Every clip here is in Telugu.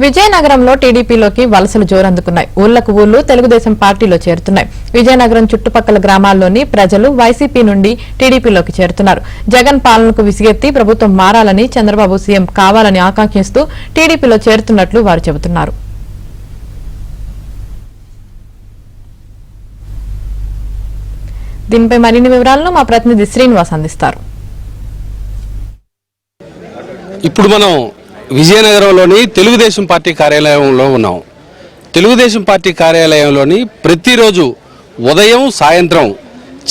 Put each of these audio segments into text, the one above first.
విజయనగరంలో టీడీపీలోకి వలసలు జోరందుకున్నాయి. ఊళ్లకు ఊళ్లు తెలుగుదేశం పార్టీలో చేరుతున్నాయి. విజయనగరం చుట్టుపక్కల గ్రామాల్లోని ప్రజలు వైసీపీ నుండి టీడీపీలోకి చేరుతున్నారు. జగన్ పాలనకు విసిగెత్తి ప్రభుత్వం మారాలని, చంద్రబాబు సీఎం కావాలని ఆకాంక్షిస్తూ టీడీపీలో చేరుతున్నట్లు వారు చెబుతున్నారు. దీనిపై మరిన్ని వివరాలను మా ప్రతినిధి శ్రీనివాస్ అందిస్తారు. ఇప్పుడు మనం విజయనగరంలోని తెలుగుదేశం పార్టీ కార్యాలయంలో ఉన్నాం. తెలుగుదేశం పార్టీ కార్యాలయంలోని ప్రతిరోజు ఉదయం సాయంత్రం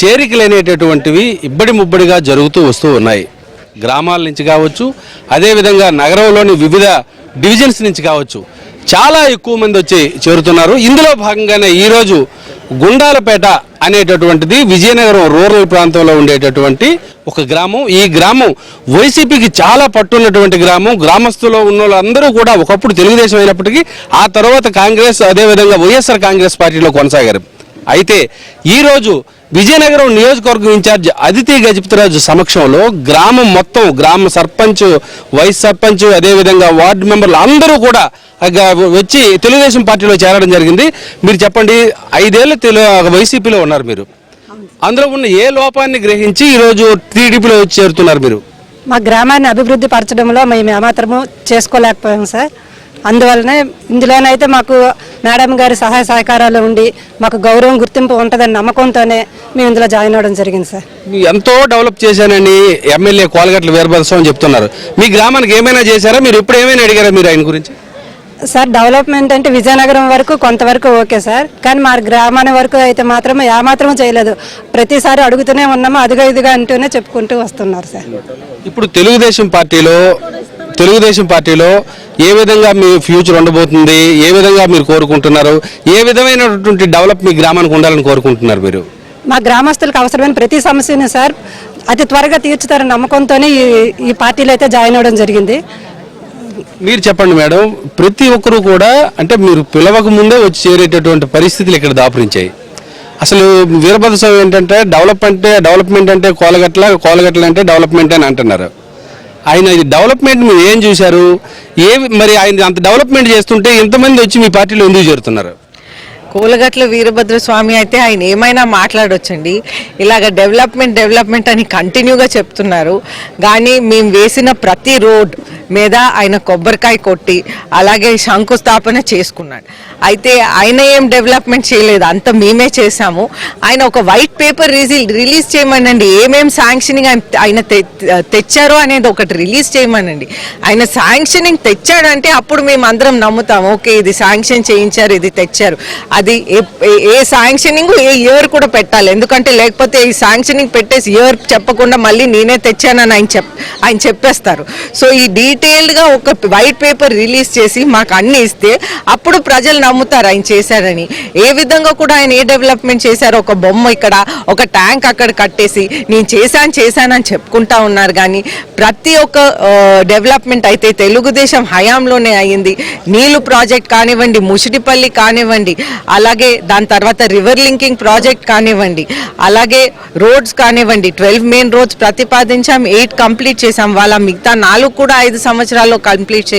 చేరికలనేటటువంటివి ఇబ్బడి ముబ్బడిగా జరుగుతూ వస్తూ ఉన్నాయి. గ్రామాల నుంచి కావచ్చు, అదేవిధంగా నగరంలోని వివిధ డివిజన్స్ నుంచి కావచ్చు, చాలా ఎక్కువ మంది వచ్చి చేరుతున్నారు. ఇందులో భాగంగానే ఈరోజు గుండాలపేట అనేటటువంటిది విజయనగరం రూరల్ ప్రాంతంలో ఉండేటటువంటి ఒక గ్రామం. ఈ గ్రామం వైసీపీకి చాలా పట్టున్నటువంటి గ్రామం. గ్రామస్తులో ఉన్న వాళ్ళందరూ కూడా ఒకప్పుడు తెలుగుదేశం అయినప్పటికీ ఆ తర్వాత కాంగ్రెస్, అదేవిధంగా వైఎస్ఆర్ కాంగ్రెస్ పార్టీలో కొనసాగారు. అయితే ఈరోజు విజయనగరం నియోజకవర్గం ఇన్ఛార్జ్ అదితి గజపతిరాజు సమక్షంలో గ్రామం మొత్తం, గ్రామ సర్పంచ్, వైస్ సర్పంచ్, అదేవిధంగా వార్డు మెంబర్లు అందరూ కూడా వచ్చి తెలుగుదేశం పార్టీలో చేరడం జరిగింది. మీరు చెప్పండి, 5 ఏళ్ళు వైసీపీలో ఉన్నారు మీరు, అందులో ఉన్న ఏ లోపాన్ని గ్రహించి ఈరోజు టీడీపీలో వచ్చి చేరుతున్నారు మీరు? మా గ్రామాన్ని అభివృద్ధి పరచడంలో మేము ఏమాత్రము చేసుకోలేకపోయాం సార్. అందువల్లనే ఇందులోనైతే మాకు మేడం గారి సహాయ సహకారాలు ఉండి మాకు గౌరవం, గుర్తింపు ఉంటుందని నమ్మకంతోనే మేము ఇందులో జాయిన్ అవ్వడం జరిగింది సార్. ఎంతో డెవలప్ చేశానని ఎమ్మెల్యే కోలగట్ల వీరభద్రస్వామి చెప్తున్నారు. మీ గ్రామానికి ఏమైనా చేశారా? మీరు ఇప్పుడు ఏమైనా అడిగారా మీరు ఆయన గురించి? సార్, డెవలప్మెంట్ అంటే విజయనగరం వరకు కొంతవరకు ఓకే సార్, కానీ మా గ్రామాన్ని వరకు అయితే మాత్రం ఏమాత్రం చేయలేదు. ప్రతిసారి అడుగుతూనే ఉన్నాము, అదిగా ఇదిగా అంటూనే చెప్పుకుంటూ వస్తున్నారు సార్. ఇప్పుడు తెలుగుదేశం పార్టీలో ఏ విధంగా మీ ఫ్యూచర్ ఉండబోతుంది, ఏ విధంగా మీరు కోరుకుంటున్నారు, ఏ విధమైనటువంటి డెవలప్ మీ గ్రామానికి ఉండాలని కోరుకుంటున్నారు మీరు? మా గ్రామస్తులకు అవసరమైన ప్రతి సమస్యను సార్ అతి త్వరగా తీర్చుతారని నమ్మకంతోనే ఈ పార్టీలో అయితే జాయిన్ అవ్వడం జరిగింది. మీరు చెప్పండి మేడం, ప్రతి ఒక్కరూ కూడా అంటే మీరు పిలవక ముందే వచ్చి చేరేటటువంటి పరిస్థితులు ఇక్కడ దాపురించాయి. అసలు వీరభద్రస్వామి ఏంటంటే డెవలప్మెంట్ అంటే కోలగట్ల అంటే డెవలప్మెంట్ అని అంటున్నారు. ఆయన ఇది డెవలప్మెంట్ మీరు ఏం చూశారు? మరి ఆయన అంత డెవలప్మెంట్ చేస్తుంటే ఇంతమంది వచ్చి మీ పార్టీలో ఎందుకు చేరుతున్నారు? కోలగట్ల వీరభద్రస్వామి అయితే ఆయన ఏమైనా మాట్లాడొచ్చండి. ఇలాగ డెవలప్మెంట్ అని కంటిన్యూగా చెప్తున్నారు. కానీ మేము వేసిన ప్రతి రోడ్ మీద ఆయన కొబ్బరికాయ కొట్టి అలాగే శంకుస్థాపన చేసుకున్నాడు. అయితే ఆయన ఏం డెవలప్మెంట్ చేయలేదు, అంత మేమే చేశాము. ఆయన ఒక వైట్ పేపర్ రిలీజ్ చేయమనండి, ఏమేం శాంక్షనింగ్ ఆయన తెచ్చారో అనేది ఒకటి రిలీజ్ చేయమనండి. ఆయన శాంక్షనింగ్ తెచ్చాడంటే అప్పుడు మేము అందరం నమ్ముతాం, ఓకే ఇది శాంక్షన్ చేయించారు, ఇది తెచ్చారు. అది ఏ శాంక్షనింగ్ ఏ ఇయర్ కూడా పెట్టాలి, ఎందుకంటే లేకపోతే ఈ శాంక్షనింగ్ పెట్టేసి ఇయర్ చెప్పకుండా మళ్ళీ నేనే తెచ్చానని ఆయన చెప్పేస్తారు. సో ఈ డీటెయిల్డ్గా ఒక వైట్ పేపర్ రిలీజ్ చేసి మాకు అన్ని ఇస్తే అప్పుడు ప్రజలు నమ్ముతారు ఆయన చేశారని. ఏ విధంగా కూడా ఆయన ఏ డెవలప్మెంట్ చేశారో, ఒక బొమ్మ ఇక్కడ, ఒక ట్యాంక్ అక్కడ కట్టేసి నేను చేశానని చెప్పుకుంటా ఉన్నారు. కానీ ప్రతి ఒక్క డెవలప్మెంట్ అయితే తెలుగుదేశం హయాంలోనే అయ్యింది. నీళ్లు ప్రాజెక్ట్ కానివ్వండి, ముషిడిపల్లి కానివ్వండి, అలాగే దాని తర్వాత రివర్ లింకింగ్ ప్రాజెక్ట్ కానివ్వండి, అలాగే రోడ్స్ కానివ్వండి, 12 మెయిన్ రోడ్స్ ప్రతిపాదించాం, 8 కంప్లీట్ చేశాం. వాళ్ళ మిగతా 4 కూడా 5 సంవత్సరాల్లో కంప్లీట్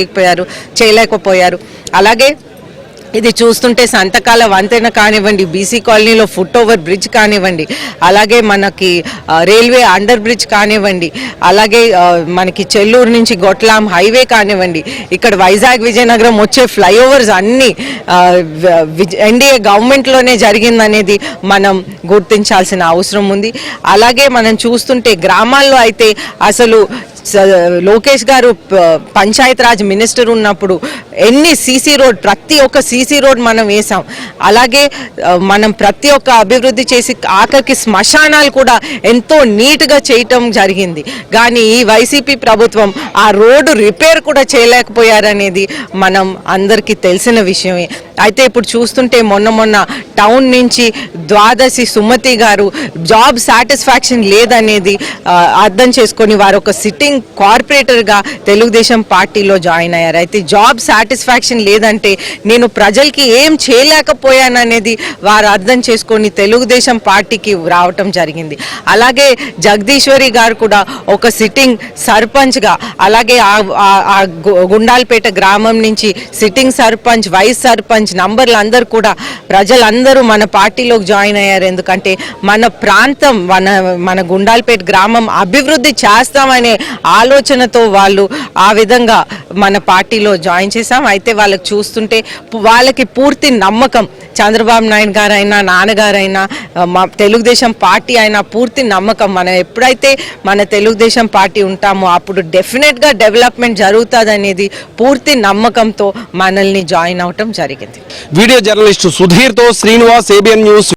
చేయలేకపోయారు. అలాగే ఇది చూస్తుంటే సంతకాల వంతెన కానివ్వండి, బీసీ కాలనీలో ఫుట్ ఓవర్ బ్రిడ్జ్ కానివ్వండి, అలాగే మనకి రైల్వే అండర్ బ్రిడ్జ్ కానివ్వండి, అలాగే మనకి చెల్లూరు నుంచి గొట్లాం హైవే కానివ్వండి, ఇక్కడ వైజాగ్ విజయనగరం వచ్చే ఫ్లైఓవర్స్ అన్నీ ఎన్డీఏ గవర్నమెంట్లోనే జరిగిందనేది మనం గుర్తించాల్సిన అవసరం ఉంది. అలాగే మనం చూస్తుంటే గ్రామాల్లో అయితే అసలు లోకేష్ గారు పంచాయత్ రాజ్ మినిస్టర్ ఉన్నప్పుడు ఎన్ని సీసీ రోడ్, ప్రతి ఒక్క సీసీ రోడ్ మనం వేసాం. అలాగే మనం ప్రతి ఒక్క అభివృద్ధి చేసి ఆఖరికి శ్మశానాలు కూడా ఎంతో నీట్గా చేయటం జరిగింది. కానీ ఈ వైసీపీ ప్రభుత్వం ఆ రోడ్డు రిపేర్ కూడా చేయలేకపోయారనేది మనం అందరికీ తెలిసిన విషయమే. అయితే ఇప్పుడు చూస్తుంటే మొన్న టౌన్ నుంచి ద్వాదశి సుమతి గారు జాబ్ సాటిస్ఫాక్షన్ లేదనేది అర్థం చేసుకొని వారు ఒక సిట్టింగ్ కార్పొరేటర్గా తెలుగుదేశం పార్టీలో జాయిన్ అయ్యారు. అయితే జాబ్ సాటిస్ఫాక్షన్ లేదంటే నేను ప్రజలకి ఏం చేయలేకపోయాననేది వారు అర్థం చేసుకొని తెలుగుదేశం పార్టీకి రావటం జరిగింది. అలాగే జగదీశ్వరి గారు కూడా ఒక సిట్టింగ్ సర్పంచ్గా, అలాగే ఆ గుండాలపేట గ్రామం నుంచి సిట్టింగ్ సర్పంచ్, వైస్ సర్పంచ్ నంబర్లు అందరూ కూడా ప్రజలందరూ మన పార్టీలోకి జాయిన్ అయ్యారు. ఎందుకంటే మన ప్రాంతం, మన గుండాలపేట గ్రామం అభివృద్ధి చేస్తామనే ఆలోచనతో వాళ్ళు ఆ విధంగా మన పార్టీలో జాయిన్ చేశాం. అయితే వాళ్ళకి చూస్తుంటే వాళ్ళకి పూర్తి నమ్మకం, చంద్రబాబు నాయుడు గారైనా, నాన్నగారైనా, మా తెలుగుదేశం పార్టీ అయినా పూర్తి నమ్మకం. మనం ఎప్పుడైతే మన తెలుగుదేశం పార్టీ ఉంటామో అప్పుడు డెఫినెట్గా డెవలప్మెంట్ జరుగుతుంది అనేది పూర్తి నమ్మకంతో మనల్ని జాయిన్ అవటం జరిగింది. వీడియో జర్నలిస్టు సుధీర్తో శ్రీనివాస్, ABN న్యూస్.